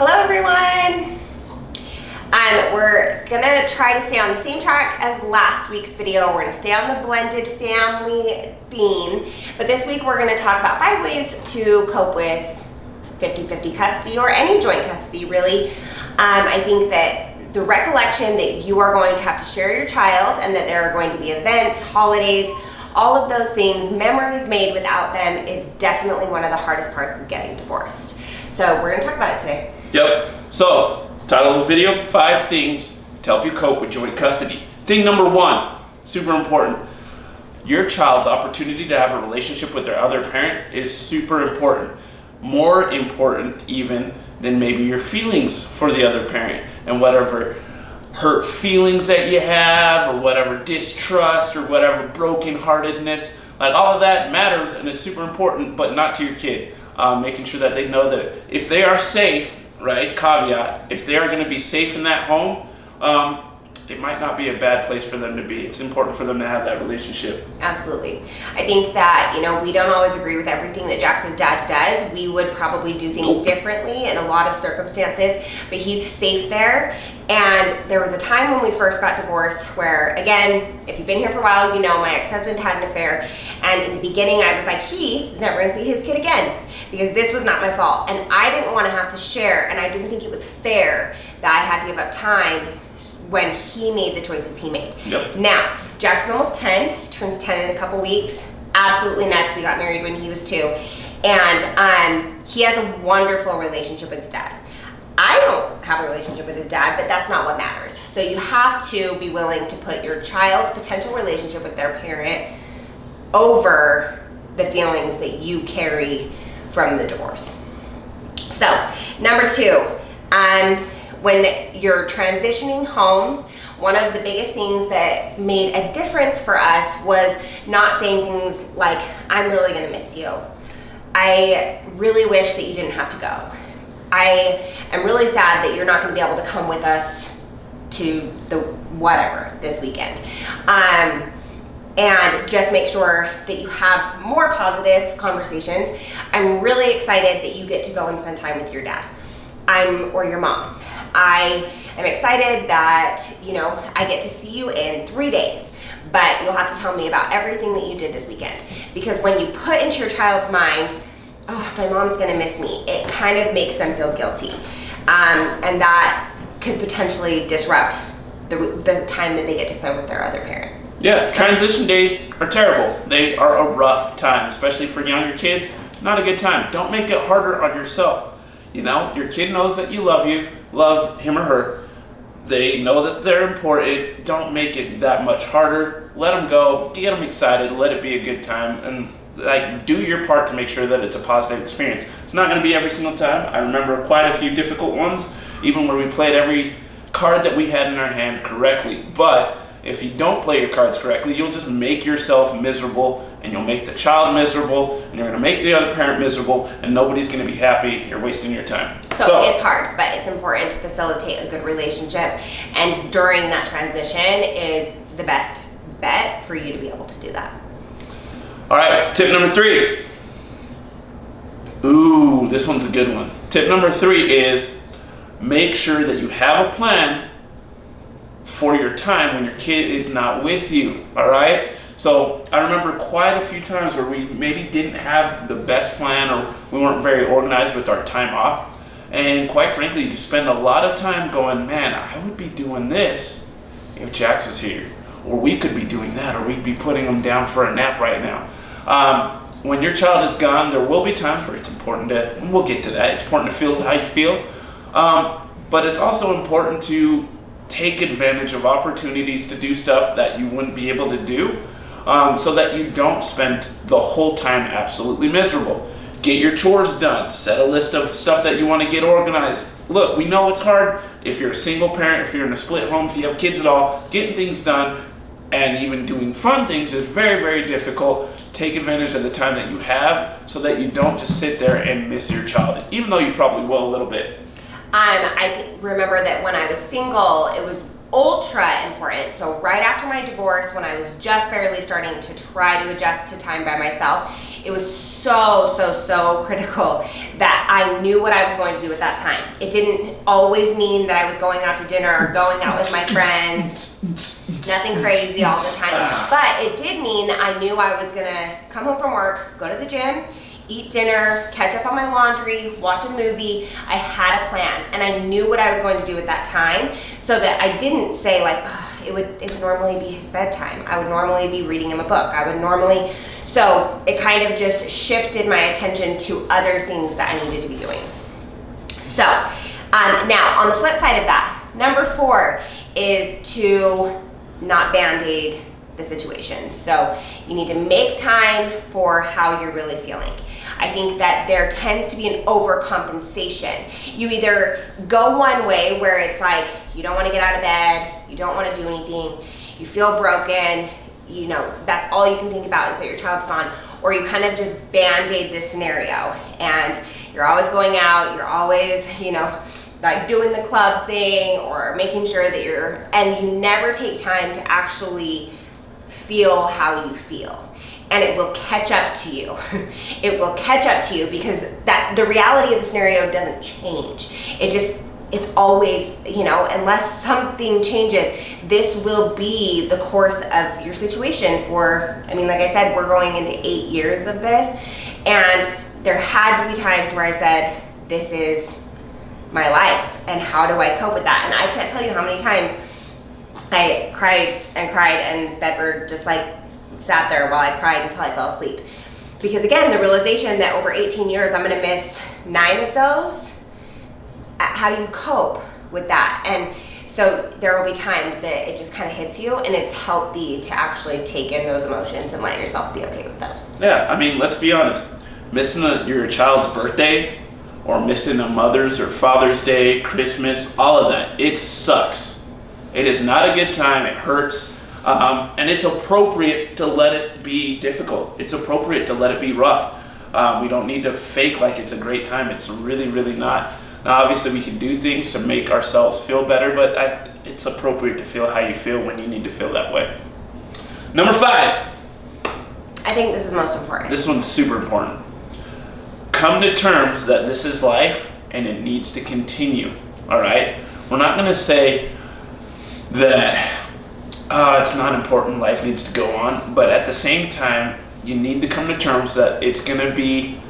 Hello everyone! We're gonna try to stay on the same track as last week's video. We're gonna stay on the blended family theme, but this week we're gonna talk about 5 ways to cope with 50-50 custody or any joint custody, really. I think that the recollection that you are going to have to share your child and that there are going to be events, holidays, all of those things, memories made without them is definitely one of the hardest parts of getting divorced. So we're gonna talk about it today. Yep. So, title of the video, 5 things to help you cope with joint custody. Thing number 1, super important. Your child's opportunity to have a relationship with their other parent is super important. More important even than maybe your feelings for the other parent and whatever hurt feelings that you have or whatever distrust or whatever brokenheartedness. Like all of that matters and it's super important, but not to your kid. Making sure that they know that if they are safe, right, caveat, if they are going to be safe in that home, it might not be a bad place for them to be. It's important for them to have that relationship. Absolutely. I think that, we don't always agree with everything that Jackson's dad does. We would probably do things differently in a lot of circumstances, but he's safe there. And there was a time when we first got divorced where, again, if you've been here for a while, my ex-husband had an affair. And in the beginning, I was like, he is never going to see his kid again because this was not my fault. And I didn't want to have to share, and I didn't think it was fair that I had to give up time when he made the choices he made. Yep. Now, Jackson's almost 10. He turns 10 in a couple weeks. Absolutely nuts. We got married when he was 2. And he has a wonderful relationship with his dad. I don't have a relationship with his dad, but that's not what matters. So you have to be willing to put your child's potential relationship with their parent over the feelings that you carry from the divorce. So, number 2, when you're transitioning homes, one of the biggest things that made a difference for us was not saying things like, I'm really gonna miss you. I really wish that you didn't have to go. I am really sad that you're not gonna be able to come with us to the whatever this weekend. And just make sure that you have more positive conversations. I'm really excited that you get to go and spend time with your dad or your mom. I am excited that, I get to see you in 3 days, but you'll have to tell me about everything that you did this weekend. Because when you put into your child's mind, oh, my mom's gonna miss me, it kind of makes them feel guilty. And that could potentially disrupt the time that they get to spend with their other parent. Yeah, transition days are terrible. They are a rough time, especially for younger kids. Not a good time. Don't make it harder on yourself. Your kid knows that you love him or her. They know that they're important. Don't make it that much harder. Let them go, get them excited, let it be a good time, and do your part to make sure that it's a positive experience. It's not gonna be every single time. I remember quite a few difficult ones, even where we played every card that we had in our hand correctly. But if you don't play your cards correctly, you'll just make yourself miserable, and you'll make the child miserable, and you're gonna make the other parent miserable, and nobody's gonna be happy. You're wasting your time. So it's hard, but it's important to facilitate a good relationship, and during that transition is the best bet for you to be able to do that. All right, tip number 3. Ooh, this one's a good one. Tip number 3 is make sure that you have a plan for your time when your kid is not with you, all right? So I remember quite a few times where we maybe didn't have the best plan or we weren't very organized with our time off. And quite frankly, to spend a lot of time going, man, I would be doing this if Jax was here. Or we could be doing that, or we'd be putting him down for a nap right now. When your child is gone, there will be times where it's important and we'll get to that, it's important to feel how you feel. But it's also important to take advantage of opportunities to do stuff that you wouldn't be able to do, so that you don't spend the whole time absolutely miserable. Get your chores done, set a list of stuff that you want to get organized. Look, we know it's hard if you're a single parent, if you're in a split home, if you have kids at all, getting things done and even doing fun things is very, very difficult. Take advantage of the time that you have so that you don't just sit there and miss your child, even though you probably will a little bit. I remember that when I was single, it was ultra important. So right after my divorce, when I was just barely starting to try to adjust to time by myself, it was so critical that I knew what I was going to do at that time. It didn't always mean that I was going out to dinner or going out with my friends, nothing crazy all the time. But it did mean I knew I was gonna come home from work, go to the gym, eat dinner, catch up on my laundry, watch a movie. I had a plan and I knew what I was going to do at that time, so that I didn't say like, it would normally be his bedtime. I would normally be reading him a book. So it kind of just shifted my attention to other things that I needed to be doing. So now on the flip side of that, number 4 is to not Band-Aid the situation. So you need to make time for how you're really feeling. I think that there tends to be an overcompensation. You either go one way where it's like you don't want to get out of bed, you don't want to do anything, you feel broken, you know, that's all you can think about is that your child's gone, or you kind of just Band-Aid this scenario and you're always going out, you're always, you know, like doing the club thing or making sure that and you never take time to actually feel how you feel. And it will catch up to you. It will catch up to you because the reality of the scenario doesn't change. It's always, you know, unless something changes, this will be the course of your situation for, I mean, like I said, we're going into 8 years of this. And there had to be times where I said, this is my life and how do I cope with that? And I can't tell you how many times I cried and Bedford just like sat there while I cried until I fell asleep. Because again, the realization that over 18 years, I'm gonna miss 9 of those. How do you cope with that? And so there will be times that it just kind of hits you, and it's healthy to actually take in those emotions and let yourself be okay with those. Yeah, I mean, let's be honest. Missing your child's birthday or missing a Mother's or Father's Day, Christmas, all of that, it sucks. It is not a good time, it hurts. And it's appropriate to let it be difficult. It's appropriate to let it be rough. We don't need to fake like it's a great time. It's really, really not. Now, obviously, we can do things to make ourselves feel better, but it's appropriate to feel how you feel when you need to feel that way. Number 5. I think this is the most important. This one's super important. Come to terms that this is life and it needs to continue, all right? We're not going to say that it's not important, life needs to go on, but at the same time, you need to come to terms that it's going to be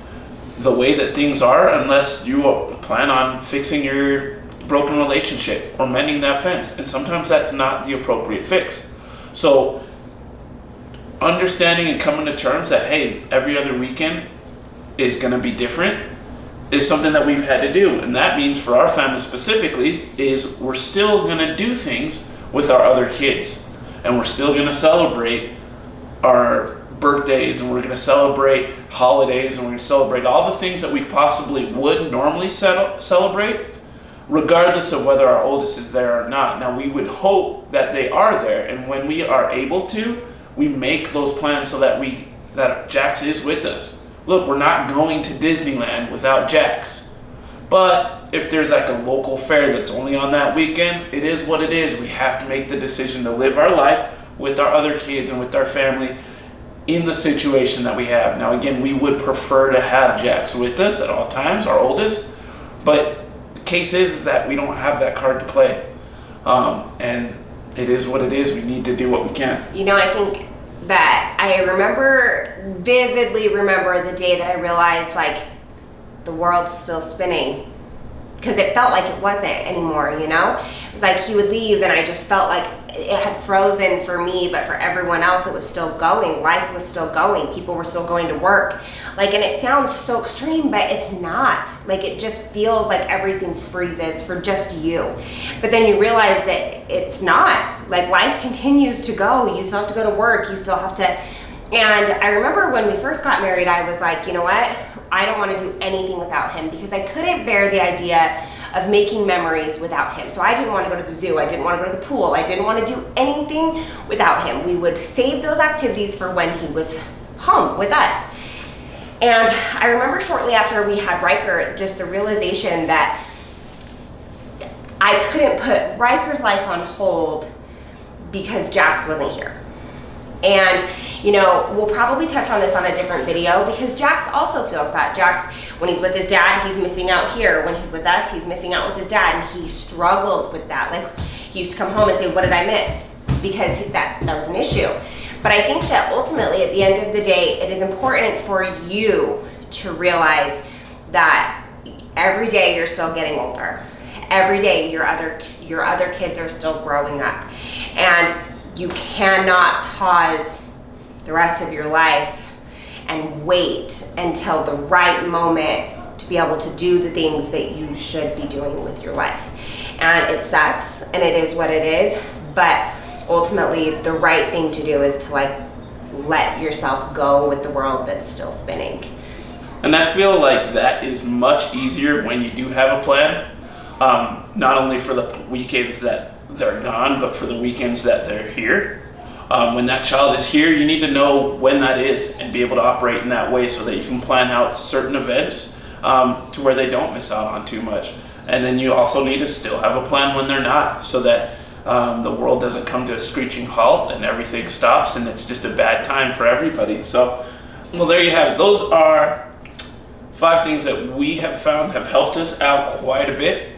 the way that things are unless you plan on fixing your broken relationship or mending that fence. And sometimes that's not the appropriate fix. So understanding and coming to terms that, hey, every other weekend is going to be different is something that we've had to do. And that means for our family specifically is we're still going to do things with our other kids. And we're still going to celebrate our birthdays, and we're going to celebrate holidays, and we're going to celebrate all the things that we possibly would normally celebrate, regardless of whether our oldest is there or not. Now, we would hope that they are there, and when we are able to, we make those plans so that Jax is with us. Look, we're not going to Disneyland without Jax. But if there's like a local fair that's only on that weekend, it is what it is. We have to make the decision to live our life with our other kids and with our family in the situation that we have. Now, again, we would prefer to have Jax with us at all times, our oldest, but the case is that we don't have that card to play. And it is what it is. We need to do what we can. You know, I think that I vividly remember the day that I realized like the world's still spinning, because it felt like it wasn't anymore, you know? It was like he would leave and I just felt like it had frozen for me, but for everyone else it was still going. Life was still going. People were still going to work. Like, and it sounds so extreme, but it's not. Like, it just feels like everything freezes for just you. But then you realize that it's not. Like, life continues to go. You still have to go to work. You still have to. And I remember when we first got married, I was like, you know what? I don't want to do anything without him, because I couldn't bear the idea of making memories without him. So I didn't want to go to the zoo. I didn't want to go to the pool. I didn't want to do anything without him. We would save those activities for when he was home with us. And I remember shortly after we had Riker, just the realization that I couldn't put Riker's life on hold because Jax wasn't here. And, You know, we'll probably touch on this on a different video because Jax also feels that. Jax, when he's with his dad, he's missing out here. When he's with us, he's missing out with his dad, and he struggles with that. Like, he used to come home and say, what did I miss? Because that was an issue. But I think that ultimately, at the end of the day, it is important for you to realize that every day you're still getting older. Every day your other kids are still growing up. And you cannot pause the rest of your life and wait until the right moment to be able to do the things that you should be doing with your life. And it sucks, and it is what it is, but ultimately the right thing to do is to like let yourself go with the world that's still spinning. And I feel like that is much easier when you do have a plan, not only for the weekends that they're gone, but for the weekends that they're here. When that child is here, you need to know when that is and be able to operate in that way so that you can plan out certain events to where they don't miss out on too much. And then you also need to still have a plan when they're not, so that the world doesn't come to a screeching halt and everything stops and it's just a bad time for everybody. So, well, there you have it. Those are 5 things that we have found have helped us out quite a bit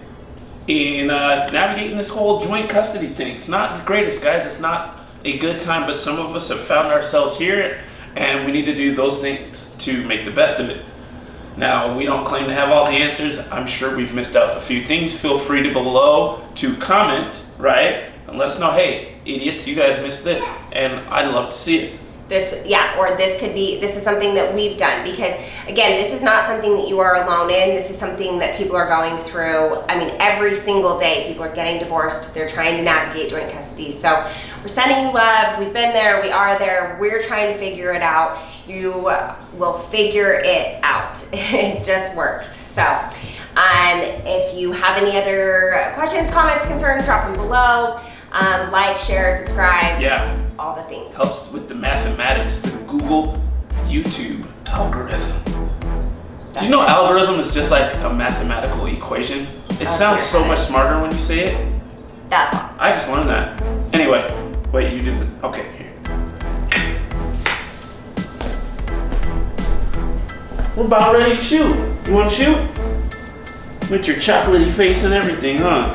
in navigating this whole joint custody thing. It's not the greatest, guys. It's not a good time, but some of us have found ourselves here, and we need to do those things to make the best of it. Now, we don't claim to have all the answers. I'm sure we've missed out a few things. Feel free to below to comment, right? And let us know, hey, idiots, you guys missed this, and I'd love to see it. This is something that we've done, because again, this is not something that you are alone in. This is something that people are going through. I mean, every single day people are getting divorced. They're trying to navigate joint custody. So we're sending you love. We've been there. We are there. We're trying to figure it out. You will figure it out. It just works. So if you have any other questions, comments, concerns, drop them below. Like, share, subscribe. Yeah. All the things. Helps with the mathematics, the Google, YouTube algorithm. Do you know algorithm is just like a mathematical equation? It sounds so much smarter when you say it. That's all. I just learned that. Anyway, wait, you did it. Okay, here. We're about ready to shoot. You want to shoot? With your chocolatey face and everything, huh?